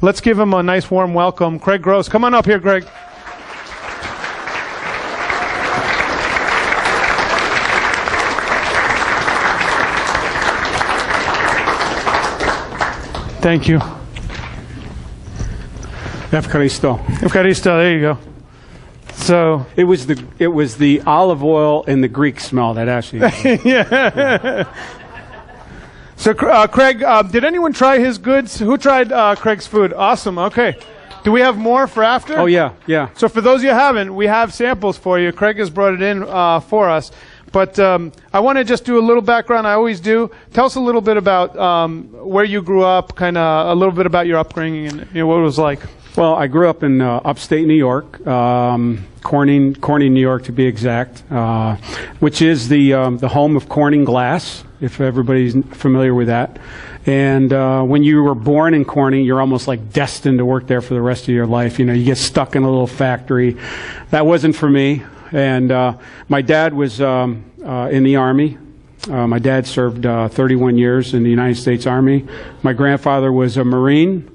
Let's give him a nice warm welcome. Craig Gross. Come on up here, Craig. Thank you. Evcharisto. Evcharisto, there you go. So it was the olive oil and the Greek smell that actually. Yeah. So Craig, did anyone try his goods? Who tried Craig's food? Awesome. Okay. Do we have more for after? Oh yeah, yeah. So for those of you who haven't, we have samples for you. Craig has brought it in for us. But I want to just do a little background. I always do. Tell us a little bit about where you grew up, kind of a little bit about your upbringing and what it was like. Well, I grew up in upstate New York, Corning, New York to be exact, which is the home of Corning Glass, if everybody's familiar with that. And when you were born in Corning, you're almost like destined to work there for the rest of your life. You know, you get stuck in a little factory. That wasn't for me. And my dad was in the Army. My dad served 31 years in the United States Army. My grandfather was a Marine.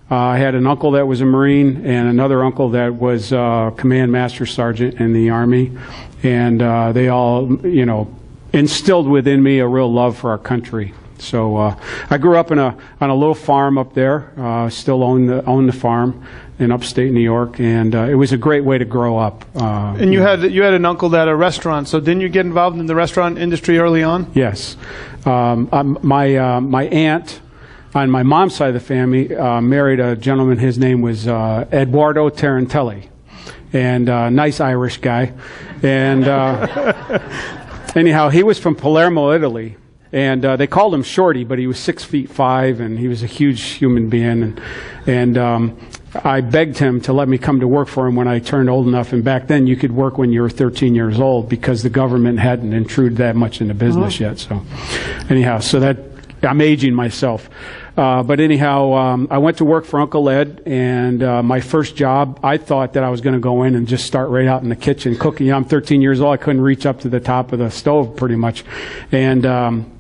I had an uncle that was a Marine and another uncle that was Command Master Sergeant in the Army. And they all, you know, instilled within me a real love for our country. So I grew up on a little farm up there, still own the farm in upstate New York, and it was a great way to grow up. And you had an uncle that had a restaurant, so didn't you get involved in the restaurant industry early on? Yes. My aunt on my mom's side of the family married a gentleman. His name was Eduardo Tarantelli, and nice Irish guy. And anyhow, he was from Palermo, Italy. And they called him Shorty, but he was 6'5", and he was a huge human being. And I begged him to let me come to work for him when I turned old enough. And back then, you could work when you were 13 years old because the government hadn't intruded that much into business yet. So, anyhow, I'm aging myself. But anyhow, I went to work for Uncle Ed, and my first job, I thought that I was going to go in and just start right out in the kitchen cooking. You know, I'm 13 years old. I couldn't reach up to the top of the stove pretty much. And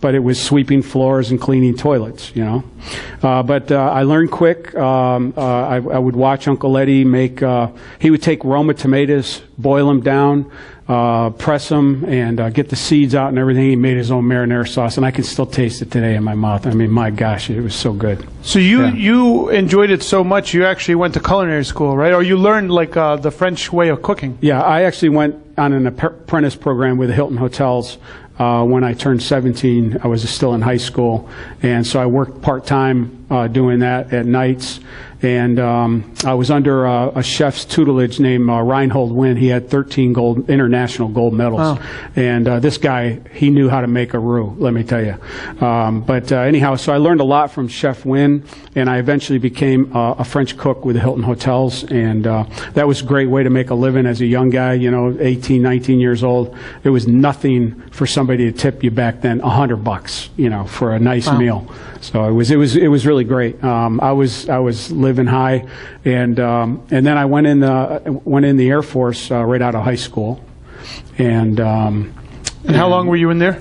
but it was sweeping floors and cleaning toilets, you know. But I learned quick. I would watch Uncle Eddie make, he would take Roma tomatoes, boil them down, press them, and get the seeds out and everything. He made his own marinara sauce, and I can still taste it today in my mouth. I mean, my gosh, it was so good. So you enjoyed it so much, you actually went to culinary school, right? Or you learned like the French way of cooking? Yeah, I actually went on an apprentice program with the Hilton Hotels. When I turned 17, I was still in high school, and so I worked part-time doing that at nights. And I was under a chef's tutelage named Reinhold Wynn. He had 13 international gold medals. Oh. And this guy, he knew how to make a roux, let me tell you. But anyhow, so I learned a lot from Chef Wynn, and I eventually became a French cook with the Hilton Hotels. And that was a great way to make a living as a young guy, you know, 18, 19 years old. It was nothing for somebody to tip you back then, $100, you know, for a nice meal. So it was really great. I was living high, and then I went in the Air Force right out of high school, and how long were you in there?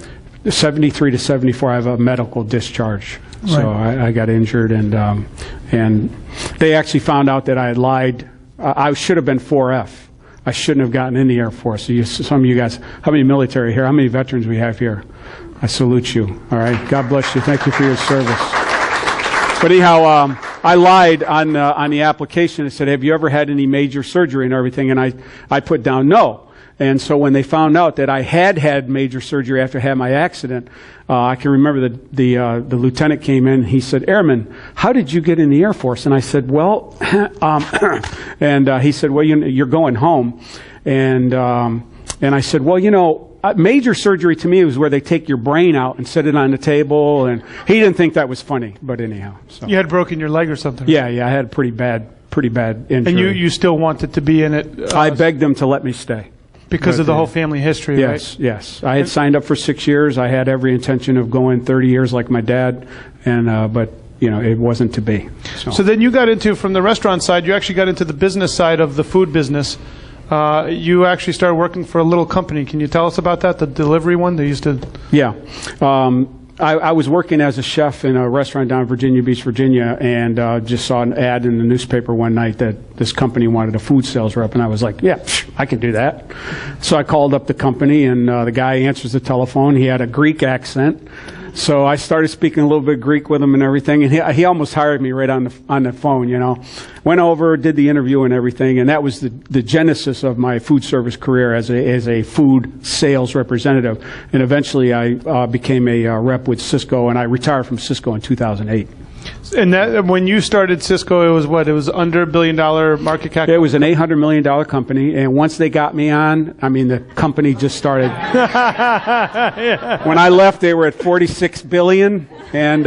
73 to 74. I have a medical discharge, so I got injured, and they actually found out that I had lied. I should have been 4F. I shouldn't have gotten in the Air Force. So some of you guys, how many military here? How many veterans we have here? I salute you. All right. God bless you. Thank you for your service. But anyhow, I lied on the application. It said, "Have you ever had any major surgery and everything?" And I put down no. And so when they found out that I had major surgery after I had my accident, I can remember the lieutenant came in. He said, "Airman, how did you get in the Air Force?" And I said, "Well," and he said, "Well, you're going home." And I said, "Well, you know, major surgery to me was where they take your brain out and set it on the table." And he didn't think that was funny, but anyhow. So. You had broken your leg or something? Yeah, I had a pretty bad injury. And you still wanted to be in it? I begged them to let me stay. Because of the whole family history, yes, right? Yes. I had signed up for 6 years. I had every intention of going 30 years like my dad, and but you know, it wasn't to be. So then you got into, from the restaurant side, you actually got into the business side of the food business. You actually started working for a little company. Can you tell us about that, the delivery one they used to? Yeah. I was working as a chef in a restaurant down in Virginia Beach, Virginia, and just saw an ad in the newspaper one night that this company wanted a food sales rep, and I was like, yeah, I can do that. So I called up the company, and the guy answers the telephone. He had a Greek accent. So I started speaking a little bit Greek with him and everything, and he almost hired me right on the phone, you know. Went over, did the interview and everything, and that was the genesis of my food service career as a food sales representative. And eventually I became a rep with Cisco, and I retired from Cisco in 2008. And that, when you started Cisco, it was what? It was under $1 billion market cap? It was an $800 million company, and once they got me on, I mean, the company just started. Yeah. When I left, they were at $46 billion, and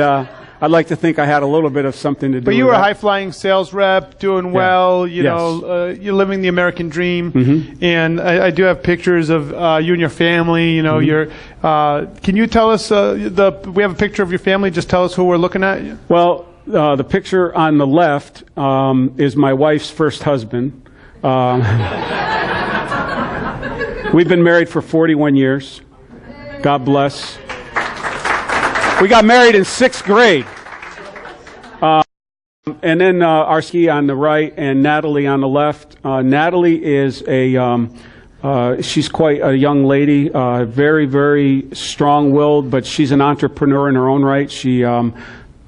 I'd like to think I had a little bit of something to do with that. But you were a high-flying sales rep, doing well, you Yes. know, you're living the American dream. Mm-hmm. And I do have pictures of you and your family, you know, can you tell us, we have a picture of your family, just tell us who we're looking at? Well, the picture on the left is my wife's first husband. We've been married for 41 years. God bless. We got married in 6th grade. And then Arsky on the right and Natalie on the left. Natalie is she's quite a young lady, very, very strong-willed, but she's an entrepreneur in her own right. She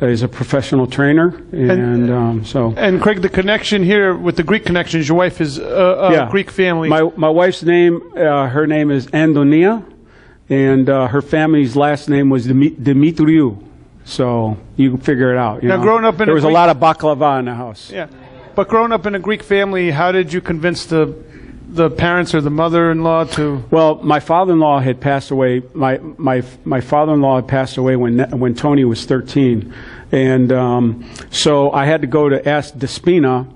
is a professional trainer, and so. And Craig, the connection here with the Greek connections, your wife is a Greek family. My wife's name, her name is Andonia, and her family's last name was Dimitriou. So you can figure it out. Now, growing up in there was a lot of baklava in the house. Yeah, but growing up in a Greek family, how did you convince the parents or the mother-in-law to? Well, my father-in-law had passed away. My father-in-law had passed away when Tony was 13, and so I had to go to ask Despina,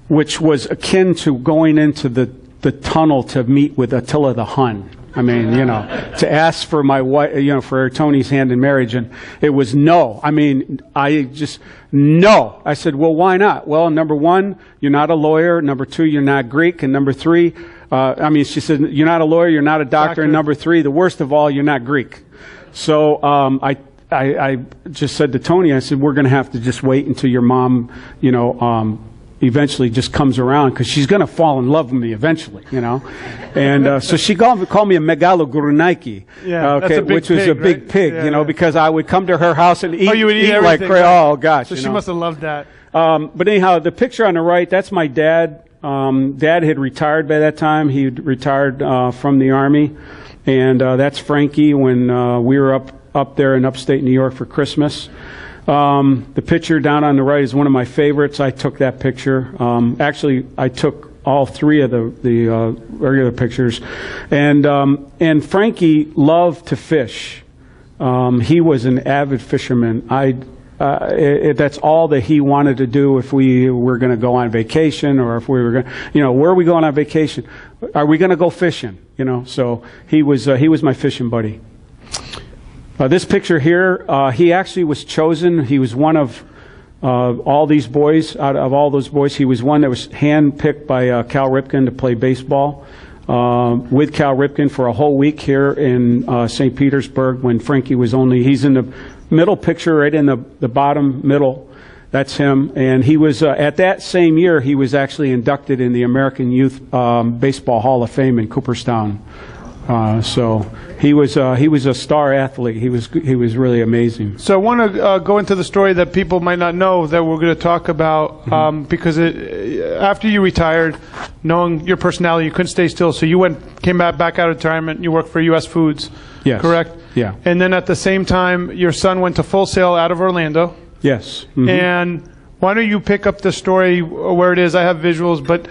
which was akin to going into the tunnel to meet with Attila the Hun. I mean, you know, to ask for my wife, you know, for Tony's hand in marriage, and it was no. I mean, no. I said, well, why not? Well, number one, you're not a lawyer. Number two, you're not Greek. And number three, she said, you're not a lawyer, you're not a doctor. And number three, the worst of all, you're not Greek. So I just said to Tony, I said, we're going to have to just wait until your mom, you know, eventually just comes around, because she's going to fall in love with me eventually, you know. And so she called me a megaloguruniki, which was a big pig, you know, because I would come to her house and eat, you would eat like crazy. Oh, gosh. So she must have loved that. But anyhow, the picture on the right, that's my dad. Dad had retired by that time. He retired from the Army. And that's Frankie when we were up there in upstate New York for Christmas. The picture down on the right is one of my favorites. I took that picture. Actually, I took all three of the regular pictures. And Frankie loved to fish. He was an avid fisherman. That's all that he wanted to do if we were going to go on vacation, or if we were going, you know, where are we going on vacation? Are we going to go fishing? You know, so he was my fishing buddy. This picture here, he actually was chosen. He was one of all these boys. Out of all those boys, he was one that was handpicked by Cal Ripken to play baseball with Cal Ripken for a whole week here in St. Petersburg, when Frankie was he's in the middle picture, right in the bottom middle. That's him. And he was, at that same year, he was actually inducted in the American Youth Baseball Hall of Fame in Cooperstown. So he was a star athlete. He was really amazing. So I want to go into the story that people might not know that we're going to talk about, because after you retired, knowing your personality, you couldn't stay still. So you came back out of retirement. You worked for U.S. Foods. Yes. Correct. Yeah. And then at the same time, your son went to Full Sail out of Orlando. Yes. Mm-hmm. And why don't you pick up the story where it is? I have visuals, but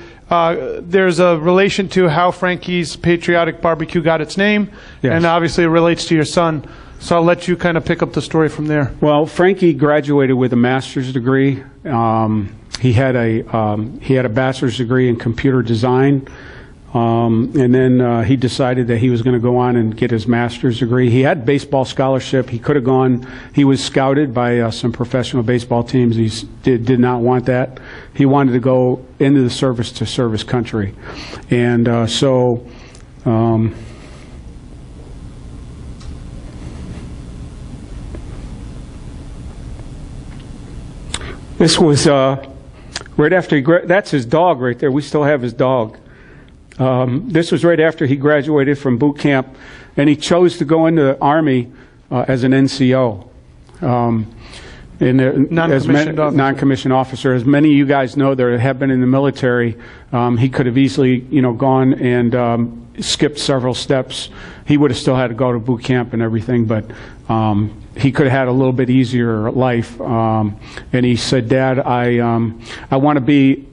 there's a relation to how Frankie's Patriotic Barbecue got its name, and obviously it relates to your son. So I'll let you kind of pick up the story from there. Well, Frankie graduated with a master's degree. He had a bachelor's degree in computer design, and then he decided that he was going to go on and get his master's degree. He had baseball scholarship. He could have gone. He was scouted by some professional baseball teams. He did not want that. He wanted to go into the service to serve his country, and so. This was right after that's his dog right there. We still have his dog. This was right after he graduated from boot camp, and he chose to go into the Army as an NCO. Non-commissioned officer. As many of you guys know that have been in the military, he could have easily, gone and skipped several steps. He would have still had to go to boot camp and everything, but he could have had a little bit easier life. And he said, "Dad, I want to be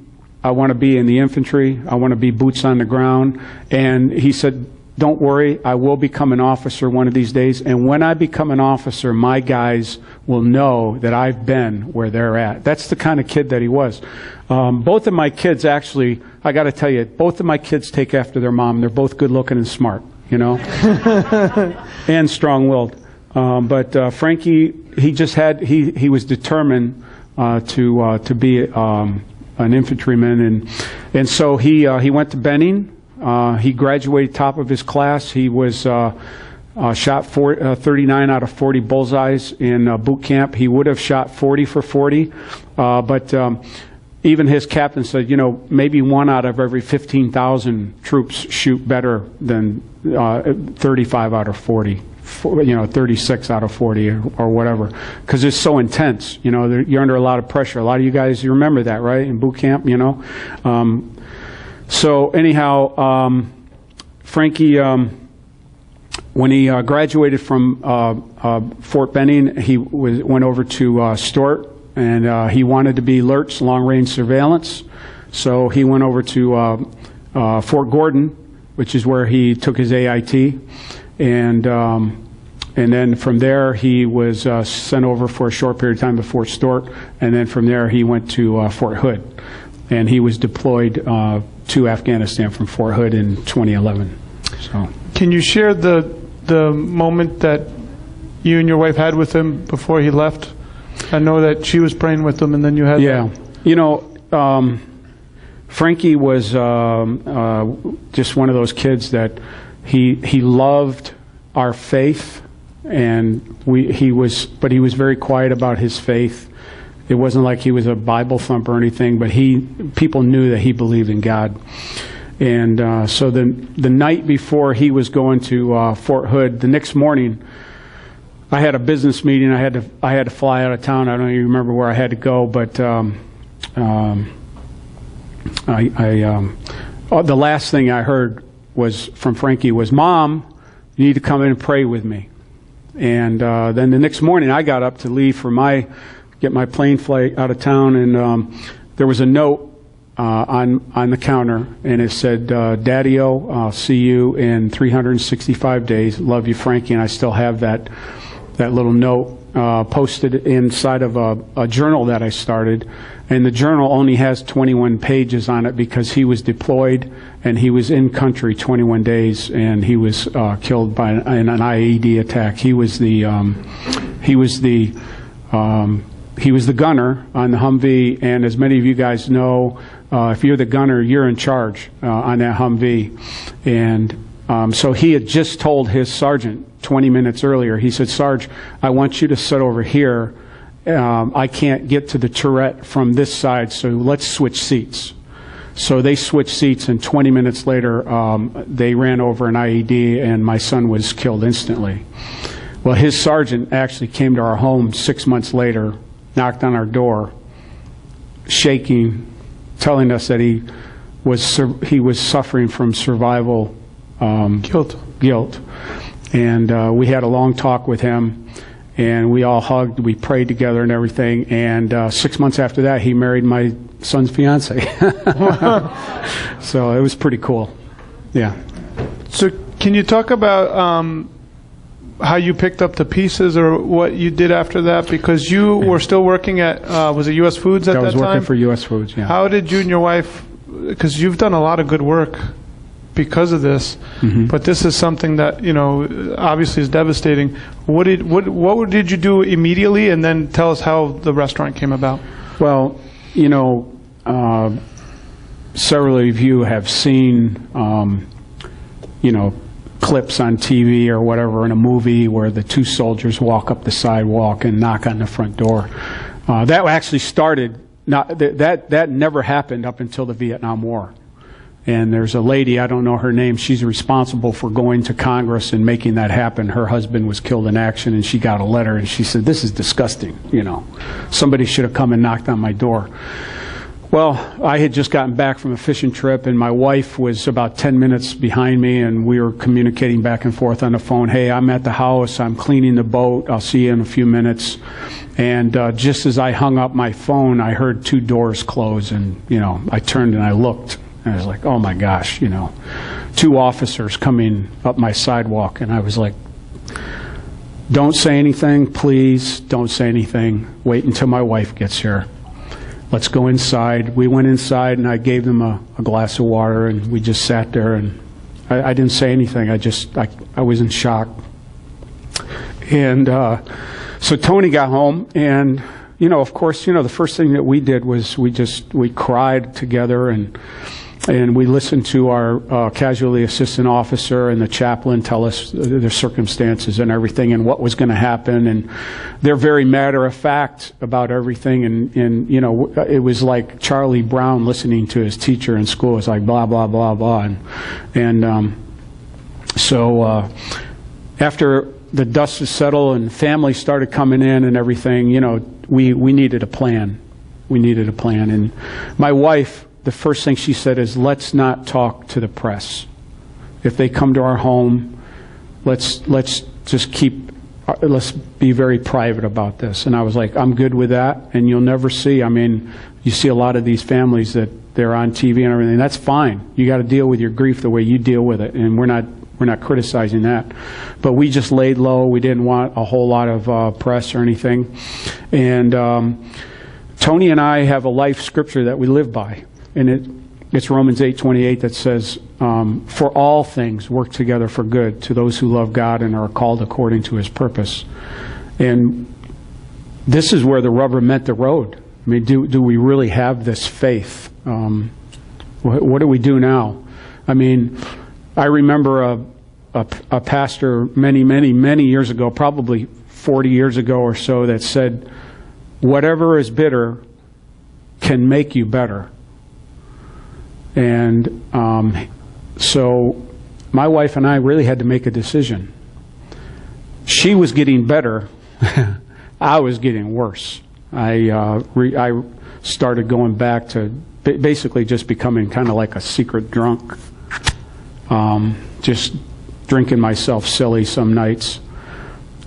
in the infantry. I want to be boots on the ground." And he said, "Don't worry, I will become an officer one of these days. And when I become an officer, my guys will know that I've been where they're at." That's the kind of kid that he was. Both of my kids, actually, I got to tell you, both of my kids take after their mom. They're both good looking and smart, and strong-willed. But Frankie, he was determined to be an infantryman, and so he went to Benning. He graduated top of his class. He was shot 39 out of 40 bullseyes in boot camp. He would have shot 40 for 40, but even his captain said, maybe 1 out of every 15,000 troops shoot better than 35 out of 40. 36 out of 40 or whatever, because it's so intense. You're under a lot of pressure. A lot of you guys, you remember that, right? In boot camp, So anyhow, Frankie, when he graduated from Fort Benning, he went over to Sturt, and he wanted to be LRTS, long-range surveillance. So he went over to Fort Gordon, which is where he took his AIT, and then from there he was sent over for a short period of time to Fort Sturt, and then from there he went to Fort Hood, and he was deployed to Afghanistan from Fort Hood in 2011. So, can you share the moment that you and your wife had with him before he left? I know that she was praying with him, and then you had that. Frankie was just one of those kids that he loved our faith, and he was very quiet about his faith. It wasn't like he was a Bible thumper or anything, but people knew that he believed in God. And so the night before he was going to Fort Hood, the next morning, I had a business meeting. I had to fly out of town. I don't even remember where I had to go, but the last thing I heard was from Frankie was, "Mom, you need to come in and pray with me." And then the next morning, I got up to leave for get my plane flight out of town, and there was a note on the counter, and it said, "Daddy-o, I'll see you in 365 days. Love you, Frankie." And I still have that little note posted inside of a journal that I started, and the journal only has 21 pages on it because he was deployed and he was in country 21 days, and he was killed by an IED attack. He was the gunner on the Humvee, and as many of you guys know, if you're the gunner, you're in charge on that Humvee. And so he had just told his sergeant 20 minutes earlier, he said, "Sarge, I want you to sit over here. I can't get to the turret from this side, so let's switch seats." So they switched seats, and 20 minutes later, they ran over an IED, and my son was killed instantly. Well, his sergeant actually came to our home 6 months later, knocked on our door, shaking, telling us that he was suffering from survival guilt. And we had a long talk with him, and we all hugged, we prayed together and everything. And 6 months after that, he married my son's fiance. So it was pretty cool. Yeah. So can you talk about how you picked up the pieces, or what you did after that? Because you were still working at, was it U.S. Foods at that time? I was working for U.S. Foods, yeah. How did you and your wife, because you've done a lot of good work because of this, but this is something that, obviously is devastating. What did you do immediately, and then tell us how the restaurant came about? Well, several of you have seen, clips on TV or whatever in a movie where the two soldiers walk up the sidewalk and knock on the front door. That actually started, that never happened up until the Vietnam War. And there's a lady, I don't know her name, she's responsible for going to Congress and making that happen. Her husband was killed in action, and she got a letter, and she said, this is disgusting, you know. Somebody should have come and knocked on my door. Well, I had just gotten back from a fishing trip, and my wife was about 10 minutes behind me, and we were communicating back and forth on the phone. Hey, I'm at the house, I'm cleaning the boat, I'll see you in a few minutes. And just as I hung up my phone, I heard 2 doors close, and, you know, I turned and I looked. And I was like, oh my gosh, you know, 2 officers coming up my sidewalk. And I was like, don't say anything, please, don't say anything. Wait until my wife gets here. Let's go inside. We went inside, and I gave them a glass of water, and we just sat there, and I didn't say anything. I was in shock. And so Tony got home, and, you know, of course, you know, the first thing that we did was we cried together, and we listened to our casualty assistant officer and the chaplain tell us their circumstances and everything and what was going to happen. And they're very matter of fact about everything. And you know, it was like Charlie Brown listening to his teacher in school. It's like blah, blah, blah, blah. So after the dust was settled and family started coming in and everything, you know, we needed a plan. We needed a plan. And my wife, the first thing she said is, let's not talk to the press. If they come to our home, let's just let's be very private about this. And I was like, I'm good with that. And you'll never see, I mean, you see a lot of these families that they're on TV and everything. That's fine. You got to deal with your grief the way you deal with it. And we're not criticizing that. But we just laid low. We didn't want a whole lot of press or anything. And Tony and I have a life scripture that we live by. And it's Romans 8:28 that says, for all things work together for good to those who love God and are called according to his purpose. And this is where the rubber met the road. I mean, do we really have this faith? What do we do now? I mean, I remember a pastor many years ago, probably 40 years ago or so, that said, whatever is bitter can make you better. And so my wife and I really had to make a decision. She was getting better. I was getting worse. I started going back to basically just becoming kind of like a secret drunk. Just drinking myself silly some nights.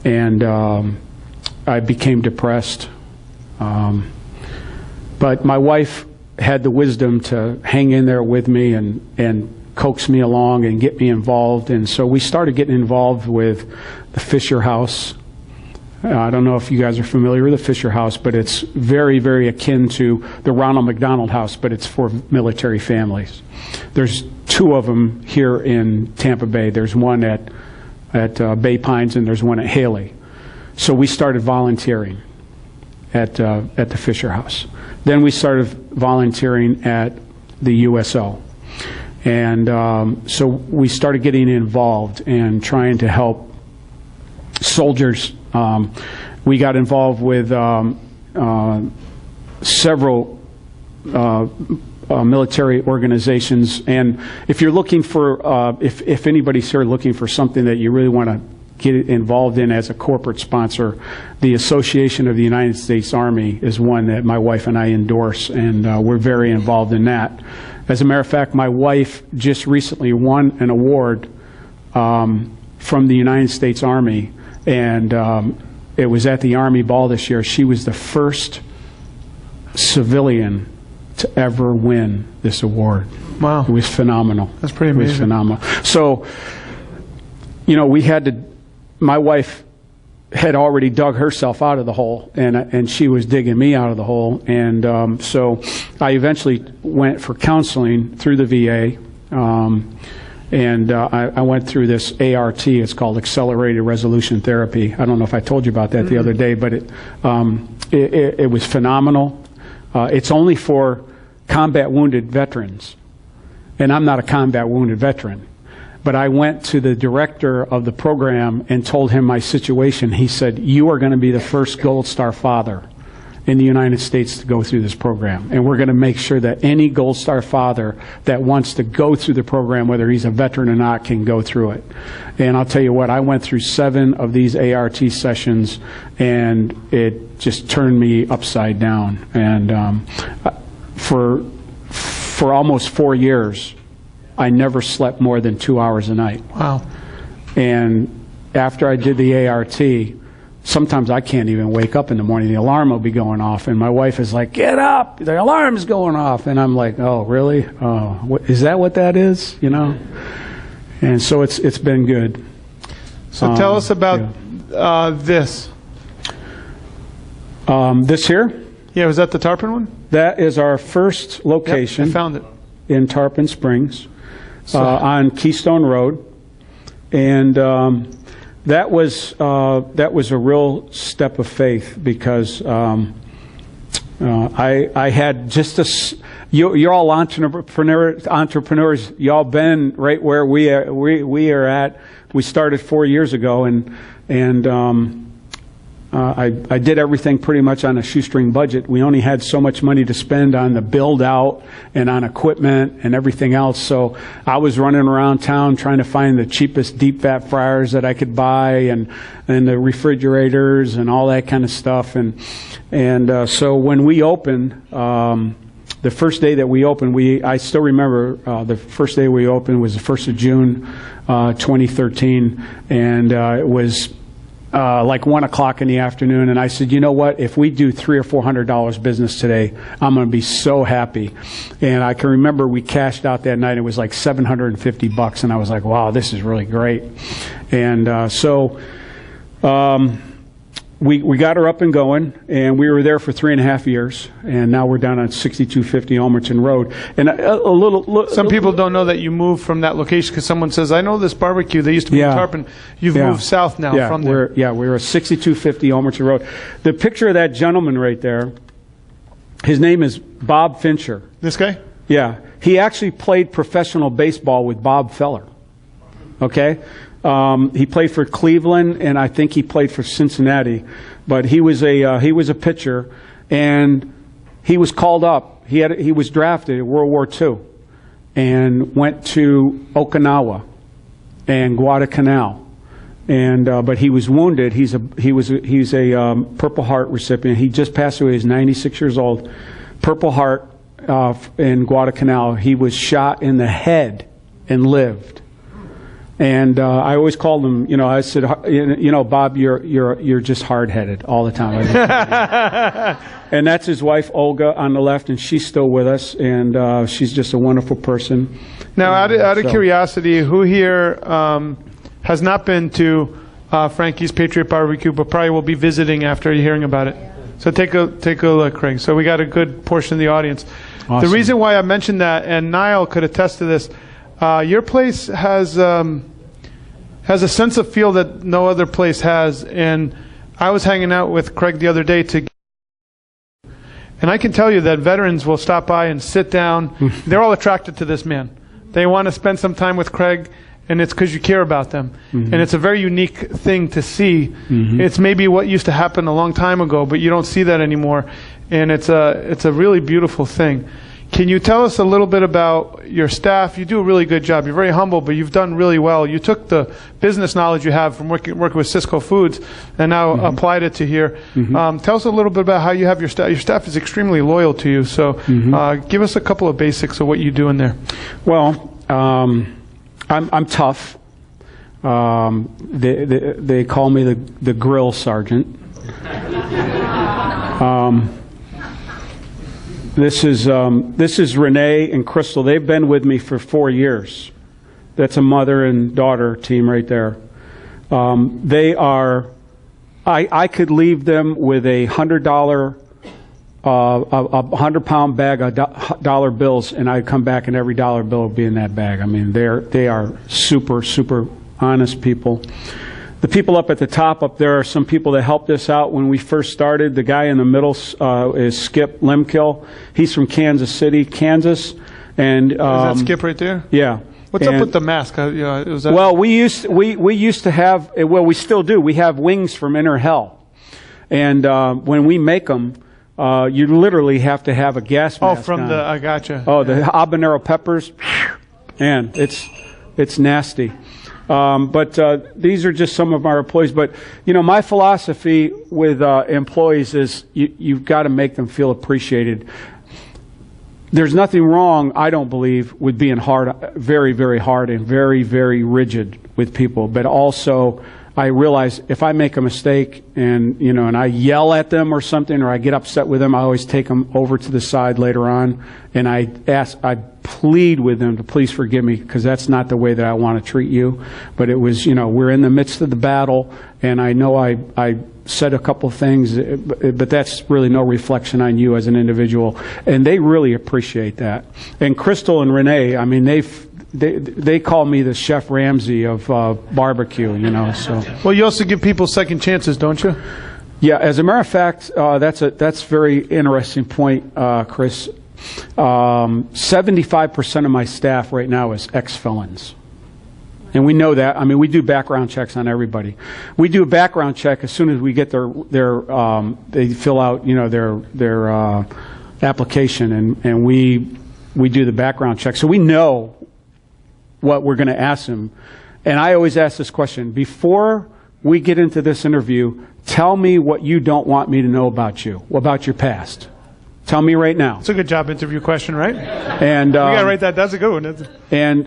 And I became depressed. But my wife had the wisdom to hang in there with me and coax me along and get me involved. And so we started getting involved with the Fisher House. I don't know if you guys are familiar with the Fisher House, but it's very, very akin to the Ronald McDonald House, but it's for military families. There's 2 of them here in Tampa Bay. There's one at Bay Pines, and there's one at Haley. So we started volunteering at the Fisher House. Then we started volunteering at the USO. And so we started getting involved and trying to help soldiers. We got involved with several military organizations. And if you're looking for, if anybody's here looking for something that you really want to get involved in as a corporate sponsor, the Association of the United States Army is one that my wife and I endorse, and we're very involved in that. As a matter of fact, my wife just recently won an award from the United States Army, and it was at the Army Ball this year. She was the first civilian to ever win this award. Wow. It was phenomenal. That's pretty amazing. It was phenomenal. So, you know, we had to, my wife had already dug herself out of the hole, and she was digging me out of the hole. And so I eventually went for counseling through the VA. I went through this ART. It's called Accelerated Resolution Therapy. I don't know if I told you about that the other day, but it was phenomenal. It's only for combat wounded veterans, and I'm not a combat wounded veteran. But I went to the director of the program and told him my situation. He said, "You are going to be the first Gold Star father in the United States to go through this program. And we're going to make sure that any Gold Star father that wants to go through the program, whether he's a veteran or not, can go through it. And I'll tell you what, I went through 7 of these ART sessions, and it just turned me upside down. And for almost 4 years, I never slept more than 2 hours a night. Wow. And after I did the ART, sometimes I can't even wake up in the morning. The alarm will be going off, and my wife is like, "Get up! The alarm's going off." And I'm like, "Oh, really? Oh, is that what that is?" You know. And so it's been good. So tell us about this. This here? Yeah, was that the Tarpon one? That is our first location. Yep, I found it. In Tarpon Springs, on Keystone Road, and that was a real step of faith, because I had just you're all entrepreneurs. Y'all been right where we are at. We started 4 years ago, and I did everything pretty much on a shoestring budget. We only had so much money to spend on the build out and on equipment and everything else. So I was running around town trying to find the cheapest deep fat fryers that I could buy, and the refrigerators and all that kind of stuff. And so when we opened, the first day that we opened, I still remember the first day we opened was the 1st of June, 2013, and it was like 1 o'clock in the afternoon, and I said, "You know what? If we do $300 or $400 business today, I'm going to be so happy." And I can remember we cashed out that night. It was like $750, and I was like, "Wow, this is really great." And so we got her up and going, and we were there for 3.5 years, and now we're down on 6250 Elmerton Road. And some people don't know that you moved from that location, because someone says, "I know this barbecue. They used to be in Tarpon." You've moved south now from there. We're at 6250 Elmerton Road. The picture of that gentleman right there, his name is Bob Fincher. This guy? Yeah. He actually played professional baseball with Bob Feller. Okay? He played for Cleveland, and I think he played for Cincinnati. But he was a pitcher, and he was called up. He was drafted in World War II, and went to Okinawa and Guadalcanal. And but he was wounded. He's a Purple Heart recipient. He just passed away. He's 96 years old. Purple Heart in Guadalcanal. He was shot in the head and lived. And I always called him, I said, "Bob, you're just hard-headed all the time." And that's his wife, Olga, on the left, and she's still with us, and she's just a wonderful person. Now, out of curiosity, who here has not been to Frankie's Patriot Barbecue, but probably will be visiting after hearing about it? So take a look, Craig. So we got a good portion of the audience. Awesome. The reason why I mentioned that, and Niall could attest to this, your place has a sense of feel that no other place has. And I was hanging out with Craig the other day and I can tell you that veterans will stop by and sit down. They're all attracted to this man. They want to spend some time with Craig, and it's because you care about them. Mm-hmm. And it's a very unique thing to see. Mm-hmm. It's maybe what used to happen a long time ago, but you don't see that anymore. And it's a really beautiful thing. Can you tell us a little bit about your staff? You do a really good job. You're very humble, but you've done really well. You took the business knowledge you have from working with Cisco Foods and now applied it to here. Mm-hmm. Tell us a little bit about how you have your staff. Your staff is extremely loyal to you. So give us a couple of basics of what you do in there. Well, I'm tough. They call me the grill sergeant. This is Renee and Crystal. They've been with me for 4 years. That's a mother and daughter team right there. They are. I could leave them with a $100, a 100-pound bag of dollar bills, and I'd come back and every dollar bill would be in that bag. I mean, they are super, super honest people. The people up at the top up there are some people that helped us out when we first started. The guy in the middle is Skip Lemkill. He's from Kansas City, Kansas. And is that Skip right there? Yeah. What's up with the mask? Well, we used to have. Well, we still do. We have wings from Inner Hell, and when we make them, you literally have to have a gas Oh, mask from on. I gotcha. Oh, the habanero peppers, and it's nasty. But these are just some of our employees. But, my philosophy with employees is you've got to make them feel appreciated. There's nothing wrong, I don't believe, with being very, very hard and very, very rigid with people. But also, I realize if I make a mistake and I yell at them or something, or I get upset with them, I always take them over to the side later on, and I plead with them to please forgive me, because that's not the way that I want to treat you. But it was, we're in the midst of the battle, and I know I said a couple of things, but that's really no reflection on you as an individual, and they really appreciate that. And Crystal and Renee, I mean, they call me the Chef Ramsay of barbecue, So. Well, you also give people second chances, don't you? Yeah, as a matter of fact, that's a very interesting point, Chris. 75% of my staff right now is ex-felons. And we know that. I mean, we do background checks on everybody. We do a background check as soon as we get they fill out, their application, and we do the background check. So we know what we're going to ask them. And I always ask this question: before we get into this interview, tell me what you don't want me to know about you, about your past. Tell me right now. It's a good job interview question, right? And we gotta write that. That's a good one. And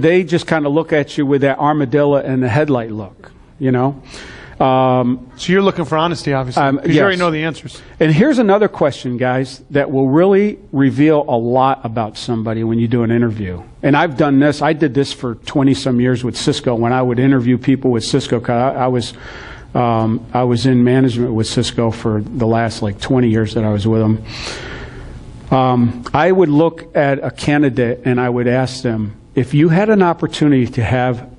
they just kind of look at you with that armadillo and the headlight look, So you're looking for honesty, obviously, because yes. you already know the answers. And here's another question, guys, that will really reveal a lot about somebody when you do an interview. And I've done this. I did this for 20-some years with Cisco when I would interview people with Cisco. I was in management with Cisco for the last 20 years that I was with them. I would look at a candidate and I would ask them, if you had an opportunity to have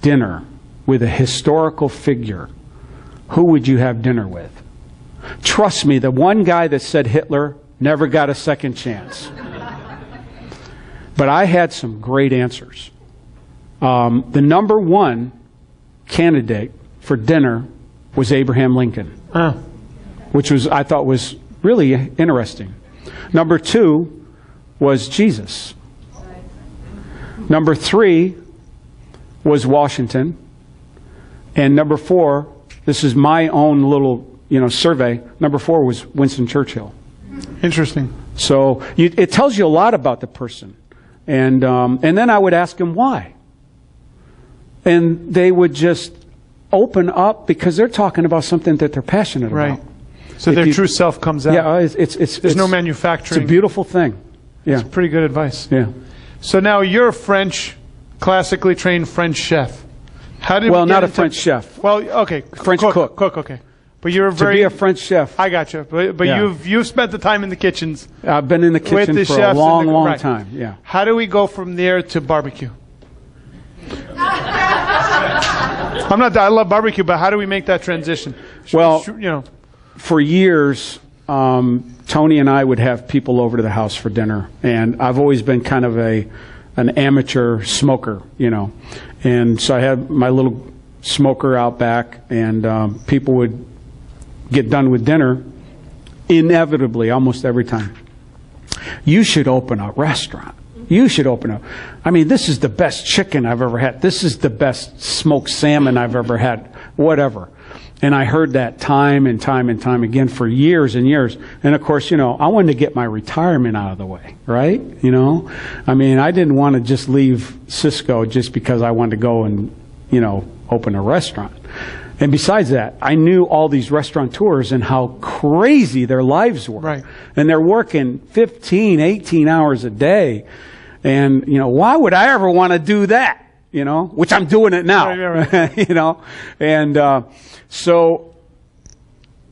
dinner with a historical figure, who would you have dinner with? Trust me, the one guy that said Hitler never got a second chance. But I had some great answers. The number one candidate for dinner was Abraham Lincoln, which I thought was really interesting. Number two was Jesus. Number three was Washington. And number four, this is my own little survey, number four was Winston Churchill. Interesting. So it tells you a lot about the person. And then I would ask them why. And they would just open up because they're talking about something that they're passionate about. So their true self comes out. Yeah, there's no manufacturing. It's a beautiful thing. Yeah. It's pretty good advice. Yeah. So now you're a classically trained French chef. How did not a French chef. Well, okay. French cook. Cook, okay. But you're to be a French chef. I got you. But yeah. you've spent the time in the kitchens. I've been in the kitchen for a long time. Yeah. How do we go from there to barbecue? I love barbecue, but how do we make that transition? For years, Tony and I would have people over to the house for dinner, and I've always been kind of an amateur smoker, and so I had my little smoker out back, and people would get done with dinner inevitably almost every time. You should open a restaurant. You should open up. I mean, this is the best chicken I've ever had. This is the best smoked salmon I've ever had. Whatever. And I heard that time and time and time again for years and years. And of course, I wanted to get my retirement out of the way, right? I mean, I didn't want to just leave Cisco just because I wanted to go and, open a restaurant. And besides that, I knew all these restaurateurs and how crazy their lives were. Right. And they're working 15, 18 hours a day. And, why would I ever want to do that? Which I'm doing it now. Right. And so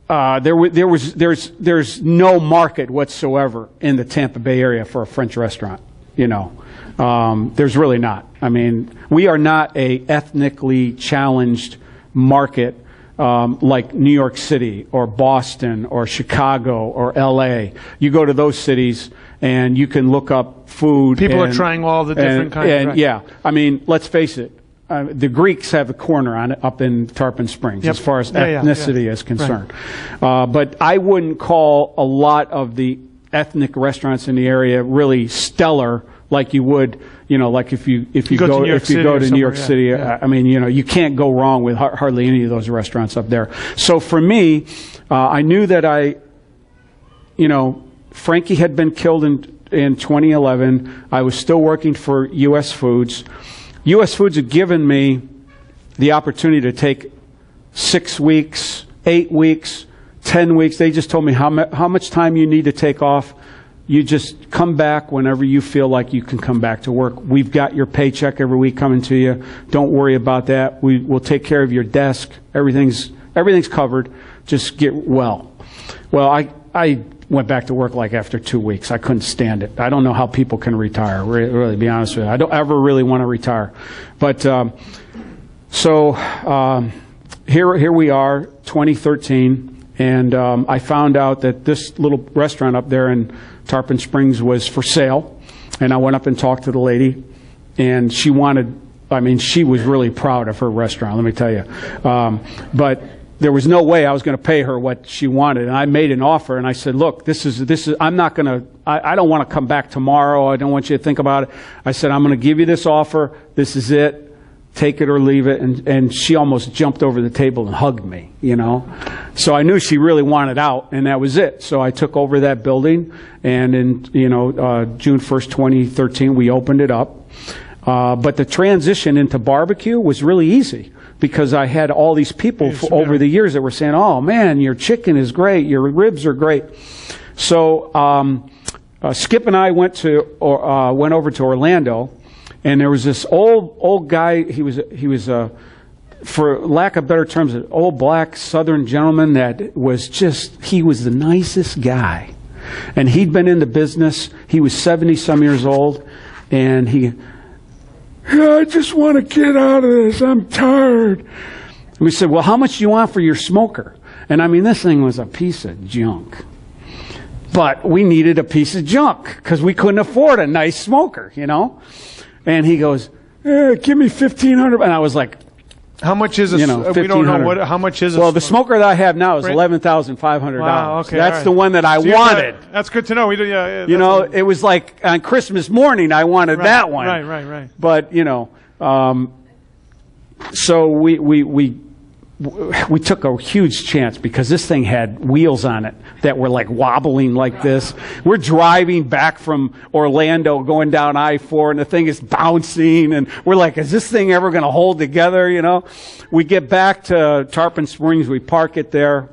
there's no market whatsoever in the Tampa Bay area for a French restaurant. There's really not. I mean, we are not a ethnically challenged market like New York City or Boston or Chicago or L.A. You go to those cities and you can look up food. People are trying all the different kinds. Yeah, I mean, let's face it. the Greeks have a corner on it up in Tarpon Springs Yep. as far as Yeah, ethnicity is concerned. But I wouldn't call a lot of the ethnic restaurants in the area really stellar like you would, like if you go to New York City. Yeah. I mean, you can't go wrong with hardly any of those restaurants up there. So for me, I knew that Frankie had been killed in 2011. I was still working for U.S. Foods. U.S. Foods had given me the opportunity to take 6 weeks, 8 weeks, 10 weeks. They just told me how much time you need to take off. You just come back whenever you feel like you can come back to work. We've got your paycheck every week coming to you. Don't worry about that. We'll take care of your desk. Everything's covered. Just get well. Well, I went back to work like after 2 weeks. I couldn't stand it. I don't know how people can retire, really, to be honest with you. I don't ever really want to retire. But here we are, 2013, and I found out that this little restaurant up there in Tarpon Springs was for sale. And I went up and talked to the lady, and she was really proud of her restaurant, let me tell you. But there was no way I was going to pay her what she wanted. And I made an offer, and I said, look, this is, I'm not going to, I don't want to come back tomorrow. I don't want you to think about it. I said, I'm going to give you this offer. This is it. Take it or leave it. And she almost jumped over the table and hugged me, So I knew she really wanted out, and that was it. So I took over that building, and in, June 1st, 2013, we opened it up. But the transition into barbecue was really easy, because I had all these people over the years that were saying, oh, man, your chicken is great, your ribs are great. So Skip and I went over to Orlando, and there was this old guy. He was for lack of better terms, an old black Southern gentleman that was he was the nicest guy. And he'd been in the business. He was 70-some years old, and I just want to get out of this. I'm tired. And we said, well, how much do you want for your smoker? And I mean, this thing was a piece of junk. But we needed a piece of junk because we couldn't afford a nice smoker, And he goes, give me $1,500. And I was like, how much is it? We don't know how much is it. Well, the smoker that I have now is $11,500. Wow, okay, that's the one that I wanted. That's good to know. It was like on Christmas morning I wanted that one. Right. But so we took a huge chance, because this thing had wheels on it that were like wobbling like this. We're driving back from Orlando going down I-4, and the thing is bouncing, and we're like, is this thing ever going to hold together, We get back to Tarpon Springs, we park it there,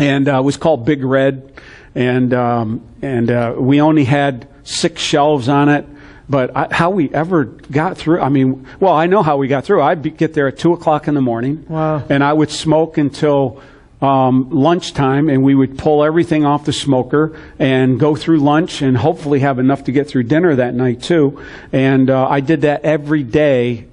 and it was called Big Red, and we only had 6 shelves on it. But how we ever got through, I know how we got through. I'd get there at 2 o'clock in the morning. Wow. And I would smoke until lunchtime, and we would pull everything off the smoker and go through lunch and hopefully have enough to get through dinner that night too. And I did that every day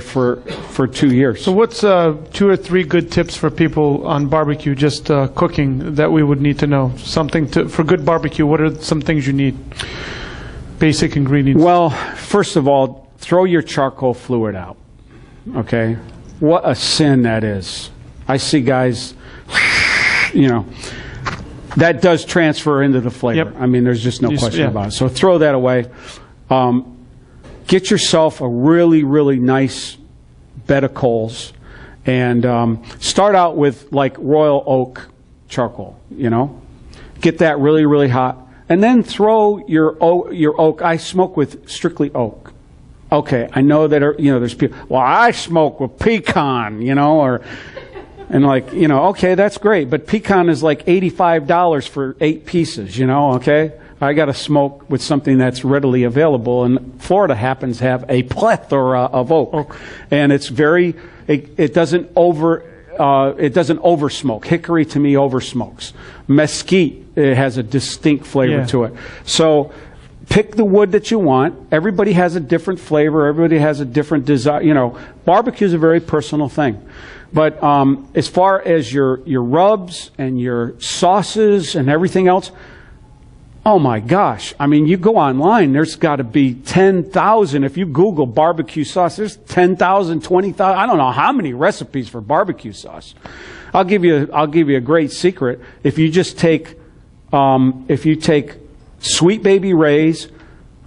for 2 years. So what's 2 or 3 good tips for people on barbecue, just cooking, that we would need to know? For good barbecue, what are some things you need? Basic ingredients. Well, first of all, throw your charcoal fluid out. Okay? What a sin that is. I see guys, that does transfer into the flavor. Yep. There's just no question about it. So throw that away. Get yourself a really, really nice bed of coals, and start out with like Royal Oak charcoal, Get that really, really hot. And then throw your oak. I smoke with strictly oak. Okay, I know that there's people. Well, I smoke with pecan, okay, that's great. But pecan is like $85 for 8 pieces, okay. I got to smoke with something that's readily available, and Florida happens to have a plethora of oak. And it's it doesn't oversmoke. Hickory to me oversmokes. Mesquite, it has a distinct flavor to it. So pick the wood that you want. Everybody has a different flavor. Everybody has a different desire. Barbecue is a very personal thing. But as far as your rubs and your sauces and everything else, Oh my gosh. I mean, you go online, there's got to be 10,000. If you Google barbecue sauce, there's 10,000, 20,000. I don't know how many recipes for barbecue sauce. I'll give you a great secret. If you just take, Sweet Baby Ray's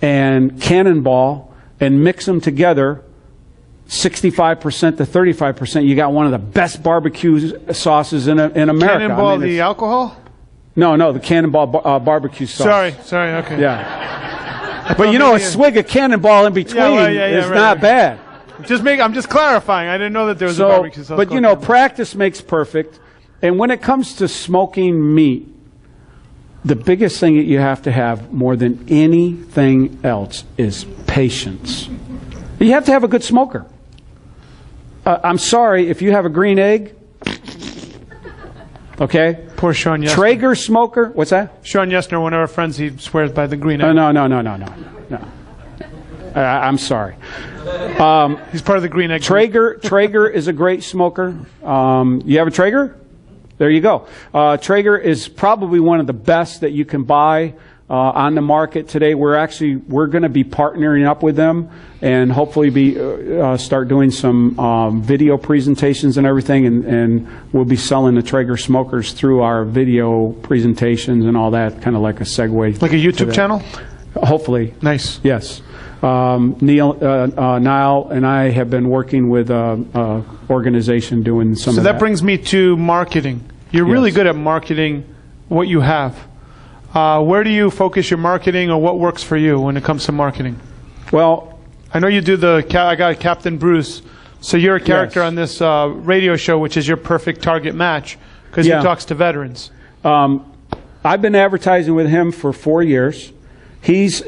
and Cannonball and mix them together, 65% to 35%, you got one of the best barbecue sauces in America. Cannonball, I mean, the alcohol? No, the Cannonball barbecue sauce. Sorry, okay. Yeah. But you know, a swig of Cannonball in between is not bad. I'm just clarifying. I didn't know that there was a barbecue sauce. But you know, practice makes perfect. And when it comes to smoking meat, the biggest thing that you have to have more than anything else is patience. You have to have a good smoker. I'm sorry, if you have a green egg, okay? Poor Sean Yesner. Traeger smoker, what's that? Sean Yesner, one of our friends, he swears by the green egg. No. I'm sorry. He's part of the green egg. Traeger is a great smoker. You have a Traeger? There you go. Traeger is probably one of the best that you can buy on the market today. We're going to be partnering up with them and hopefully start doing some video presentations and everything, and we'll be selling the Traeger smokers through our video presentations and all that, kind of like a segue. Like a YouTube channel? Hopefully. Nice. Yes. Niall and I have been working with an organization doing some of that. So that brings me to marketing. You're really good at marketing what you have. Where do you focus your marketing, or what works for you when it comes to marketing? Well, I know you do I got Captain Bruce. So you're a character on this radio show, which is your perfect target match because he talks to veterans. I've been advertising with him for 4 years. He is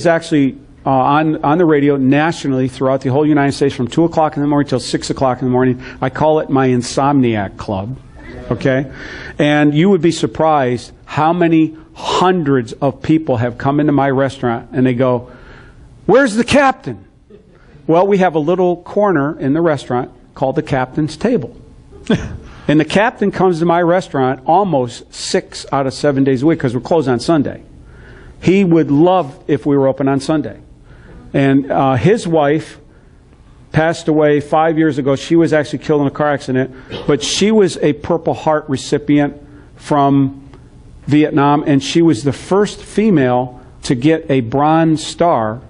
actually on the radio nationally throughout the whole United States from 2 o'clock in the morning till 6 o'clock in the morning. I call it my Insomniac Club. Okay? And you would be surprised how many hundreds of people have come into my restaurant and they go, "Where's the captain?" Well, we have a little corner in the restaurant called the captain's table. And the captain comes to my restaurant almost 6 out of 7 days a week because we're closed on Sunday. He would love if we were open on Sunday. And his wife passed away 5 years ago. She was actually killed in a car accident, but she was a Purple Heart recipient from Vietnam, and she was the first female to get a Bronze Star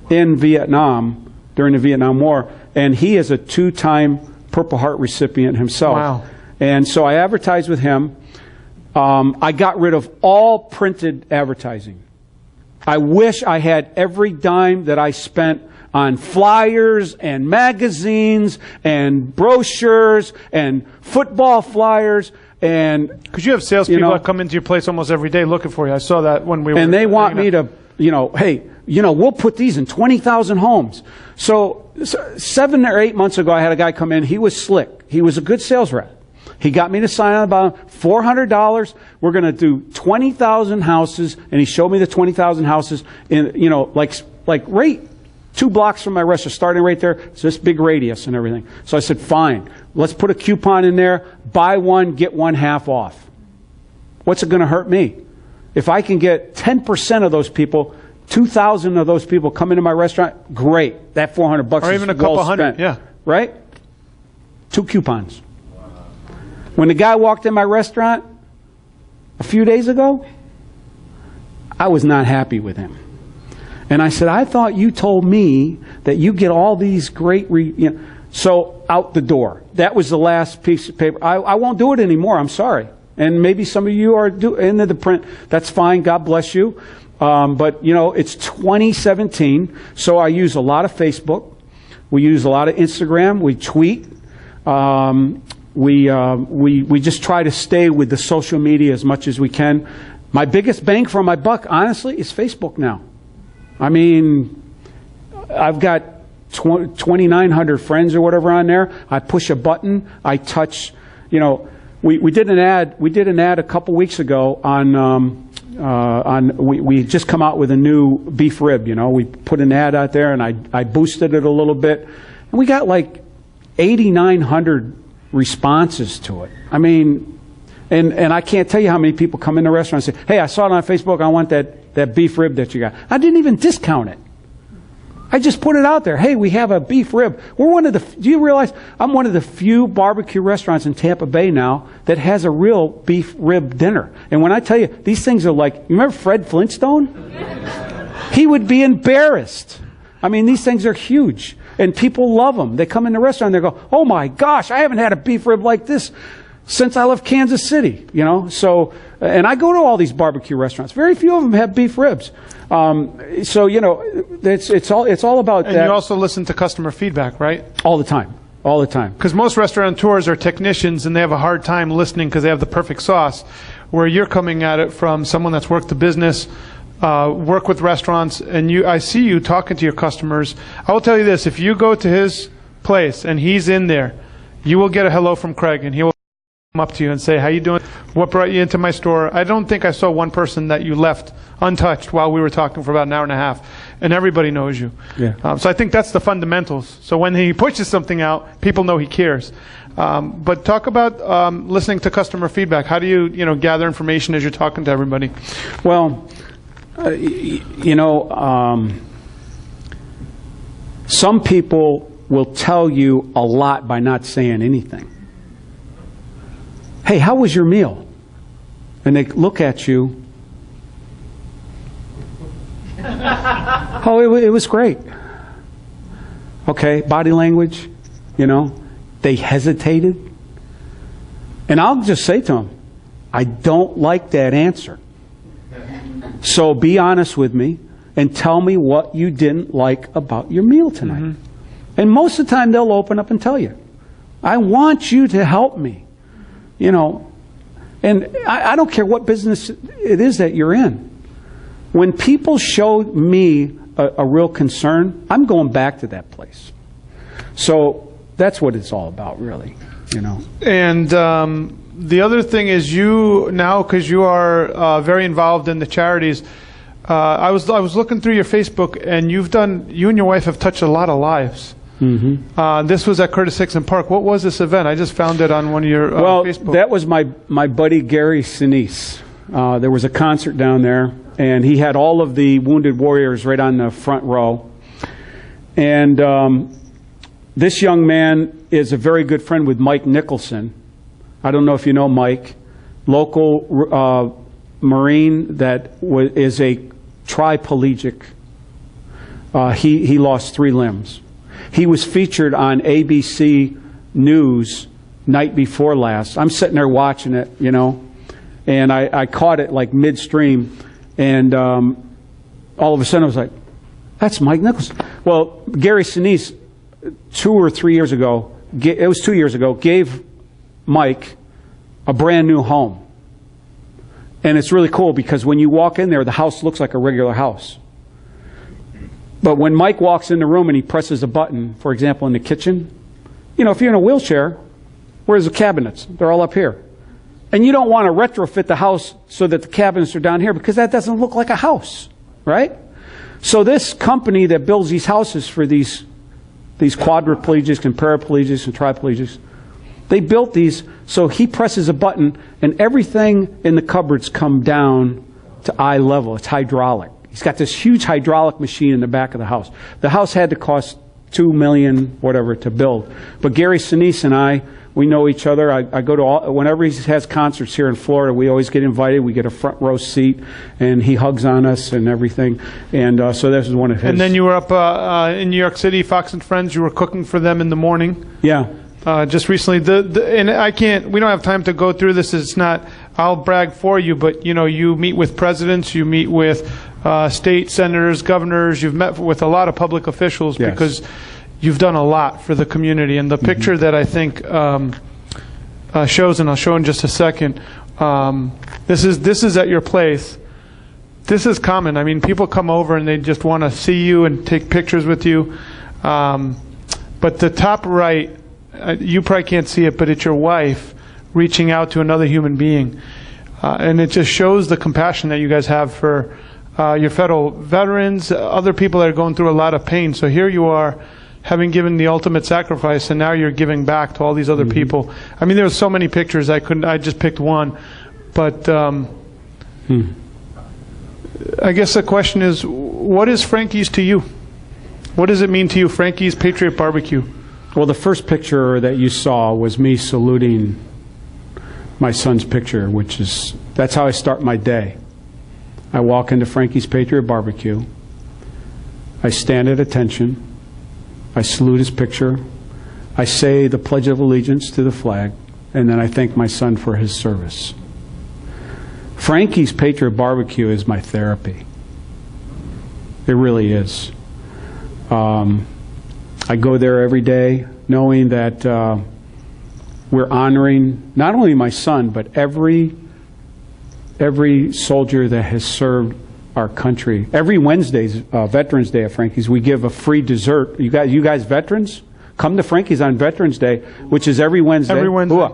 in Vietnam during the Vietnam War, and he is a 2-time Purple Heart recipient himself. Wow. And so I advertised with him. I got rid of all printed advertising. I wish I had every dime that I spent on flyers and magazines and brochures and football flyers. And because you have salespeople that come into your place almost every day looking for you. I saw that when we were. And they want me to, hey, we'll put these in 20,000 homes. So 7 or 8 months ago, I had a guy come in. He was slick. He was a good sales rep. He got me to sign on about $400. We're going to do 20,000 houses, and he showed me the 20,000 houses in, like right 2 blocks from my restaurant, starting right there. It's this big radius and everything. So I said, fine, let's put a coupon in there. Buy one, get one half off. What's it going to hurt me? If I can get 10% of those people, 2,000 of those people come into my restaurant, great. That $400 or even a couple hundred, spent, right? 2 coupons. When the guy walked in my restaurant a few days ago, I was not happy with him. And I said, I thought you told me that you get all these great, so out the door. That was the last piece of paper. I won't do it anymore. I'm sorry. And maybe some of you are into the print. That's fine. God bless you. But, it's 2017, so I use a lot of Facebook. We use a lot of Instagram. We tweet. We just try to stay with the social media as much as we can. My biggest bang for my buck, honestly, is Facebook now. I mean, I've got 2,900 friends or whatever on there. I push a button. I touch, we did an ad. We did an ad a couple weeks ago we just come out with a new beef rib. We put an ad out there, and I boosted it a little bit, and we got like 8,900 responses to it. I mean, And I can't tell you how many people come in the restaurant and say, hey, I saw it on Facebook. I want that beef rib that you got. I didn't even discount it. I just put it out there. Hey, we have a beef rib. Do you realize I'm one of the few barbecue restaurants in Tampa Bay now that has a real beef rib dinner. And when I tell you, these things are like, you remember Fred Flintstone? He would be embarrassed. I mean, these things are huge. And people love them. They come in the restaurant and they go, oh my gosh, I haven't had a beef rib like this since I left Kansas City, you know. So, and I go to all these barbecue restaurants. Very few of them have beef ribs. So, you know, it's all about that. And you also listen to customer feedback, right? All the time. All the time. Because most restaurateurs are technicians and they have a hard time listening because they have the perfect sauce, where you're coming at it from someone that's worked the business, work with restaurants, and I see you talking to your customers. I will tell you this, if you go to his place and he's in there, you will get a hello from Craig, and he will come up to you and say, how you doing? What brought you into my store? I don't think I saw one person that you left untouched while we were talking for about an hour and a half, and everybody knows you. Yeah. So I think that's the fundamentals. So when he pushes something out, people know he cares. But talk about listening to customer feedback. How do you gather information as you're talking to everybody? Well, some people will tell you a lot by not saying anything. Hey, how was your meal? And they look at you. Oh, it was great. Okay, body language, they hesitated. And I'll just say to them, I don't like that answer. So be honest with me and tell me what you didn't like about your meal tonight. Mm-hmm. And most of the time they'll open up and tell you. I want you to help me. And I don't care what business it is that you're in. When people show me a real concern, I'm going back to that place. So that's what it's all about, really. And the other thing is, you now, because you are very involved in the charities, I was looking through your Facebook, and you and your wife have touched a lot of lives. Mm-hmm. This was at Curtis Hickson Park. What was this event? I just found it on one of your Facebook. Well, that was my buddy Gary Sinise. There was a concert down there, and he had all of the Wounded Warriors right on the front row. And this young man is a very good friend with Mike Nicholson. I don't know if you know Mike, local Marine that is a triplegic. He lost 3 limbs. He was featured on ABC News night before last. I'm sitting there watching it, and I caught it like midstream, and all of a sudden I was like, that's Mike Nicholson. Well, Gary Sinise, 2 or 3 years ago, it was 2 years ago, gave Mike a brand new home. And it's really cool because when you walk in there, the house looks like a regular house. But when Mike walks in the room and he presses a button, for example, in the kitchen, if you're in a wheelchair, where's the cabinets? They're all up here. And you don't want to retrofit the house so that the cabinets are down here because that doesn't look like a house, right? So this company that builds these houses for these quadriplegics and paraplegics and triplegics, they built these so he presses a button and everything in the cupboards come down to eye level. It's hydraulic. He's got this huge hydraulic machine in the back of the house. The house had to cost $2 million, whatever, to build. But Gary Sinise and I, we know each other. I go to whenever he has concerts here in Florida, we always get invited. We get a front row seat, and he hugs on us and everything. And so this is one of his. And then you were up in New York City, Fox and Friends. You were cooking for them in the morning. Yeah. Just recently, and we don't have time to go through this. It's not, I'll brag for you, but you meet with presidents, you meet with state senators, governors, you've met with a lot of public officials. Yes. Because you've done a lot for the community. And the picture that I think shows, and I'll show in just a second, this is at your place. This is common. I mean, people come over and they just want to see you and take pictures with you. But the top right, you probably can't see it, but it's your wife reaching out to another human being. And it just shows the compassion that you guys have for your federal veterans, other people that are going through a lot of pain. So here you are having given the ultimate sacrifice, and now you're giving back to all these other people. I mean, there's so many pictures I just picked one. But I guess the question is, what is Frankie's to you? What does it mean to you, Frankie's Patriot Barbecue? Well, the first picture that you saw was me saluting my son's picture, that's how I start my day. I walk into Frankie's Patriot Barbecue. I stand at attention. I salute his picture. I say the Pledge of Allegiance to the flag, and then I thank my son for his service. Frankie's Patriot Barbecue is my therapy. It really is. I go there every day knowing that we're honoring not only my son, but every soldier that has served our country. Every Wednesday's Veterans Day at Frankie's, we give a free dessert. You guys veterans? Come to Frankie's on Veterans Day, which is every Wednesday. Every Wednesday.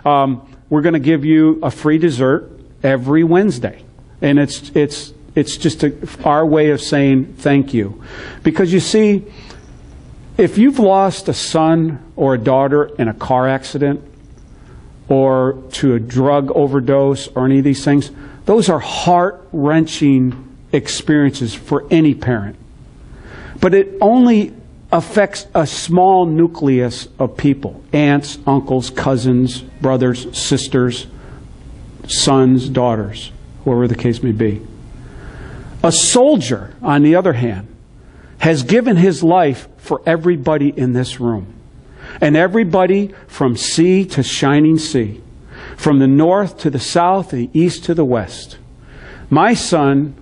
We're going to give you a free dessert every Wednesday. And it's just our way of saying thank you. Because you see, if you've lost a son or a daughter in a car accident or to a drug overdose or any of these things, those are heart-wrenching experiences for any parent. But it only affects a small nucleus of people: aunts, uncles, cousins, brothers, sisters, sons, daughters, whoever the case may be. A soldier, on the other hand, has given his life for everybody in this room. And everybody from sea to shining sea, from the north to the south, the east to the west. My son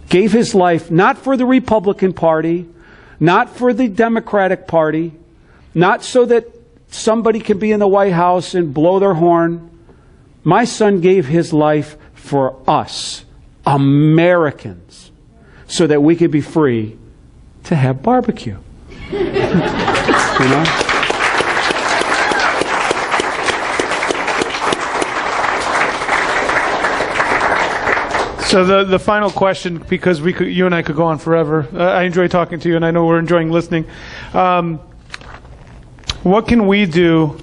gave his life not for the Republican Party, not for the Democratic Party, not so that somebody can be in the White House and blow their horn. My son gave his life for us, Americans, so that we could be free to have barbecue. You know? So the final question, because you and I could go on forever. I enjoy talking to you, and I know we're enjoying listening. What can we do?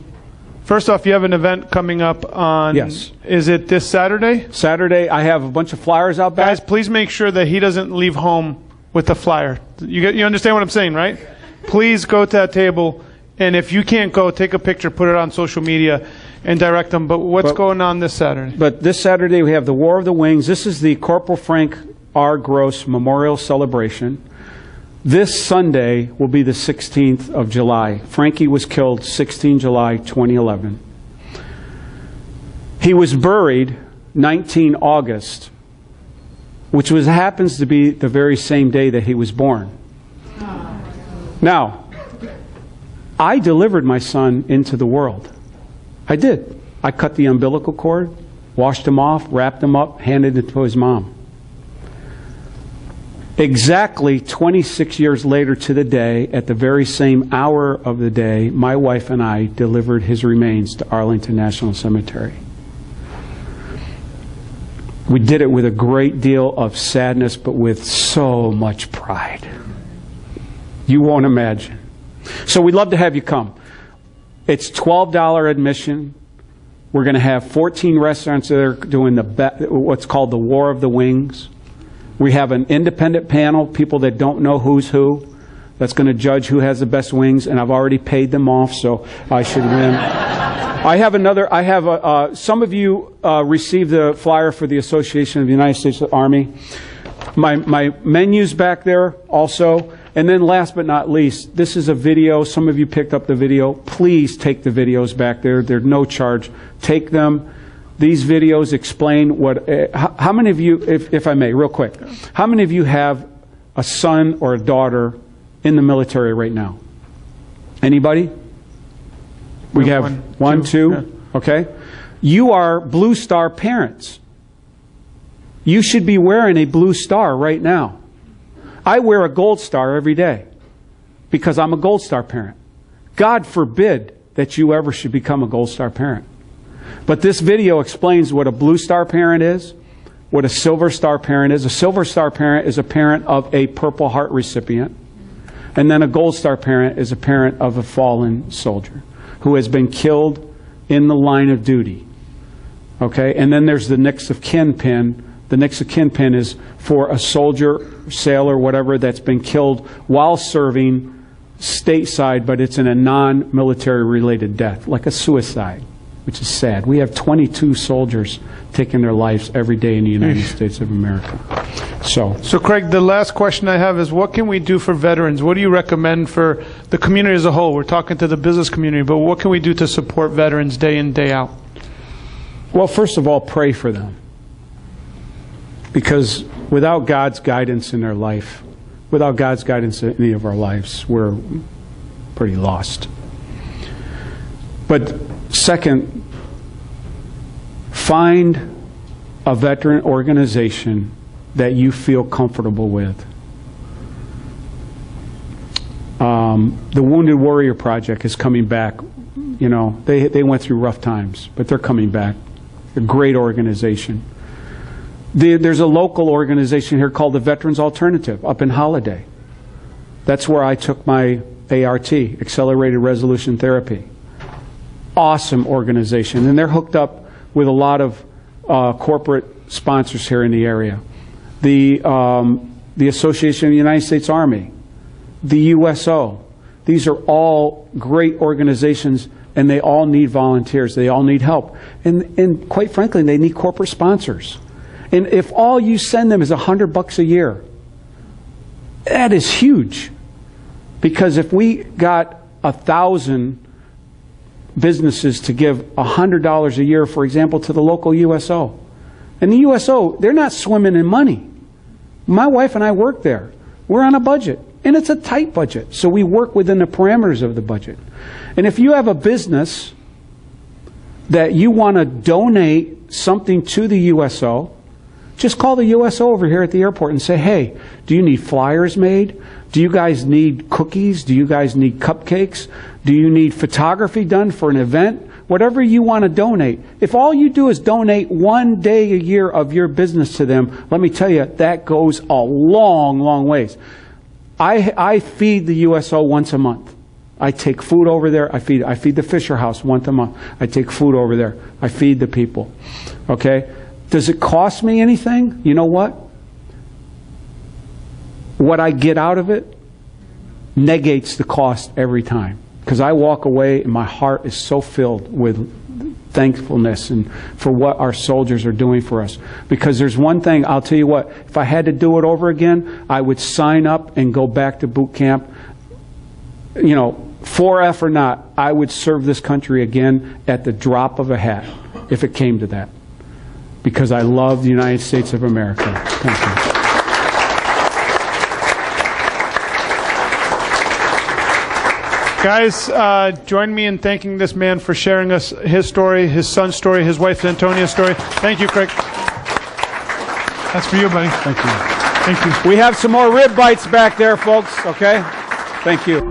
First off, you have an event coming up on... Yes. Is it this Saturday? Saturday, I have a bunch of flyers out back. Guys, please make sure that he doesn't leave home with a flyer. You understand what I'm saying, right? Please go to that table, and if you can't go, take a picture, put it on social media, and direct them. But what's going on this Saturday? But this Saturday, we have the War of the Wings. This is the Corporal Frank R. Gross Memorial Celebration. This Sunday will be the 16th of July. Frankie was killed 16 July 2011. He was buried 19 August, which happens to be the very same day that he was born. Now, I delivered my son into the world. I did. I cut the umbilical cord, washed him off, wrapped him up, handed it to his mom. Exactly 26 years later to the day, at the very same hour of the day, my wife and I delivered his remains to Arlington National Cemetery. We did it with a great deal of sadness, but with so much pride. You won't imagine. So we'd love to have you come. It's $12 admission. We're going to have 14 restaurants that are doing what's called the War of the Wings. We have an independent panel, people that don't know who's who, that's going to judge who has the best wings, and I've already paid them off, so I should win. Some of you received the flyer for the Association of the United States Army. My menu's back there also. And then last but not least, this is a video. Some of you picked up the video. Please take the videos back there. They're no charge. Take them. These videos explain what... how many of you, if I may, real quick, how many of you have a son or a daughter in the military right now? Anybody? We have one, two. Yeah. Okay. You are Blue Star parents. You should be wearing a blue star right now. I wear a gold star every day because I'm a gold star parent. God forbid that you ever should become a gold star parent. But this video explains what a blue star parent is, what a silver star parent is. A silver star parent is a parent of a Purple Heart recipient. And then a Gold Star parent is a parent of a fallen soldier who has been killed in the line of duty. Okay? And then there's the next of kin pin. The next of kin pin is for a soldier, sailor, whatever, that's been killed while serving stateside, but it's in a non-military related death, like a suicide, which is sad. We have 22 soldiers taking their lives every day in the United States of America. So, Craig, the last question I have is, what can we do for veterans? What do you recommend for the community as a whole? We're talking to the business community, but what can we do to support veterans day in, day out? well, first of all, pray for them. Because without God's guidance in their life, without God's guidance in any of our lives, we're pretty lost. But second, find a veteran organization that you feel comfortable with. The Wounded Warrior Project is coming back. You know, they went through rough times, but they're coming back. A great organization. There's a local organization here called the Veterans Alternative up in Holiday. That's where I took my ART, Accelerated Resolution Therapy. Awesome organization. And they're hooked up with a lot of corporate sponsors here in the area. The Association of the United States Army, the USO. These are all great organizations, and they all need volunteers. They all need help. And quite frankly, they need corporate sponsors. And if all you send them is $100 a year, that is huge. Because if we got 1,000 businesses to give $100 a year, for example, to the local USO. And the USO, they're not swimming in money. My wife and I work there. We're on a budget. And it's a tight budget. So we work within the parameters of the budget. And if you have a business that you want to donate something to the USO, just call the USO over here at the airport and say, hey, do you need flyers made? Do you guys need cookies? Do you guys need cupcakes? Do you need photography done for an event? Whatever you want to donate. If all you do is donate one day a year of your business to them, let me tell you, that goes a long, long ways. I feed the USO once a month. I take food over there. I feed the Fisher House once a month. I take food over there. I feed the people. Okay? Does it cost me anything? You know what? What I get out of it negates the cost every time. Because I walk away and my heart is so filled with thankfulness and for what our soldiers are doing for us. Because there's one thing, I'll tell you what, if I had to do it over again, I would sign up and go back to boot camp. You know, 4F or not, I would serve this country again at the drop of a hat if it came to that. Because I love the United States of America. Thank you. Guys, join me in thanking this man for sharing us his story, his son's story, his wife Antonia's story. Thank you, Craig. That's for you, buddy. Thank you. Thank you. We have some more rib bites back there, folks, okay? Thank you.